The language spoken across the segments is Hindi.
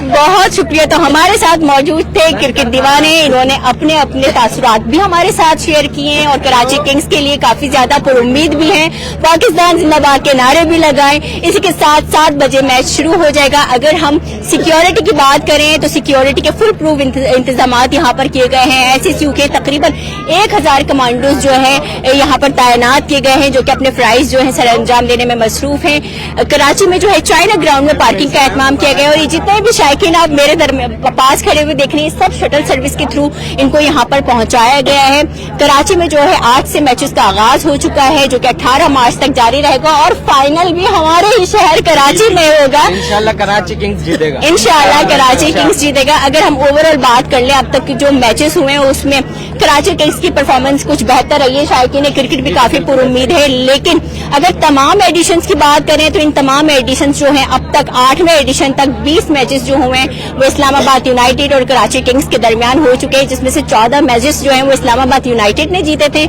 बहुत शुक्रिया। तो हमारे साथ मौजूद थे क्रिकेट दीवाने, इन्होंने अपने अपने तासुरात भी हमारे साथ शेयर किए हैं और कराची किंग्स के लिए काफी ज्यादा पुरुम्मीद भी हैं। पाकिस्तान जिंदाबाद के नारे भी लगाएं। इसी के साथ 7 बजे मैच शुरू हो जाएगा। अगर हम सिक्योरिटी की बात करें तो सिक्योरिटी के फुल प्रूफ इंतजाम यहाँ पर किए गए हैं। SSU के तकरीबन 1000 कमांडोज जो है यहाँ पर तैनात किए गए हैं, जो कि अपने फ्राइज जो है सर अंजाम देने में मसरूफ हैं। कराची में जो है चाइना ग्राउंड में पार्किंग का एहतमाम किया गया और ये जितने भी शायकीन आप मेरे पास खड़े हुए देख रहे हैं, सब शटल सर्विस के थ्रू इनको यहाँ पर पहुंचाया गया है। कराची में जो है 8 से मैचेस का आगाज हो चुका है, जो कि 18 मार्च तक जारी रहेगा और फाइनल भी हमारे ही शहर कराची में होगा। इंशाल्लाह कराची किंग्स जीतेगा। इंशाल्लाह कराची किंग्स जीतेगा। अगर हम ओवरऑल बात कर ले अब तक के जो मैचेस हुए हैं उसमें कराची किंग्स की परफॉर्मेंस कुछ बेहतर रही है। शायकीन क्रिकेट भी काफी पुरुम्मीद है, लेकिन अगर तमाम एडिशंस की बात करें तो इन तमाम एडिशंस जो हैं अब तक 8वें एडिशन तक 20 मैचेस जो हुए हैं वो इस्लामाबाद यूनाइटेड और कराची किंग्स के दरमियान हो चुके हैं, जिसमें से 14 मैचेस जो हैं वो इस्लामाबाद यूनाइटेड ने जीते थे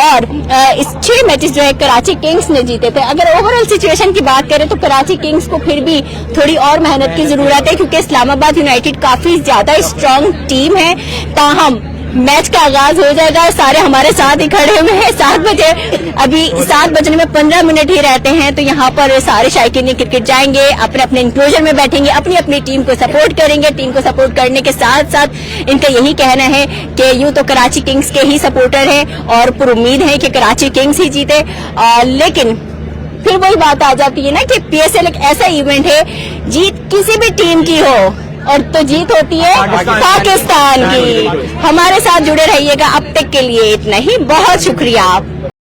और इस 6 मैचेस जो है कराची किंग्स ने जीते थे। अगर ओवरऑल सिचुएशन की बात करें तो कराची किंग्स को फिर भी थोड़ी और मेहनत की जरूरत है, क्योंकि इस्लामाबाद यूनाइटेड काफी ज्यादा स्ट्रांग टीम है। ताहम मैच का आगाज हो जाएगा, सारे हमारे साथ ही खड़े हुए हैं। 7 बजे, अभी 7 बजने में 15 मिनट ही रहते हैं, तो यहाँ पर सारे शायकीन क्रिकेट जाएंगे, अपने अपने इंक्लोजर में बैठेंगे, अपनी अपनी टीम को सपोर्ट करेंगे। टीम को सपोर्ट करने के साथ साथ इनका यही कहना है कि यूं तो कराची किंग्स के ही सपोर्टर है और पुरुम्मीद है कि कराची किंग्स ही जीते। लेकिन फिर वही बात आ जाती है ना कि PSL एक ऐसा इवेंट है, जीत किसी भी टीम की हो और तो जीत होती है पाकिस्तान की। हमारे साथ जुड़े रहिएगा। अब तक के लिए इतना ही, बहुत शुक्रिया।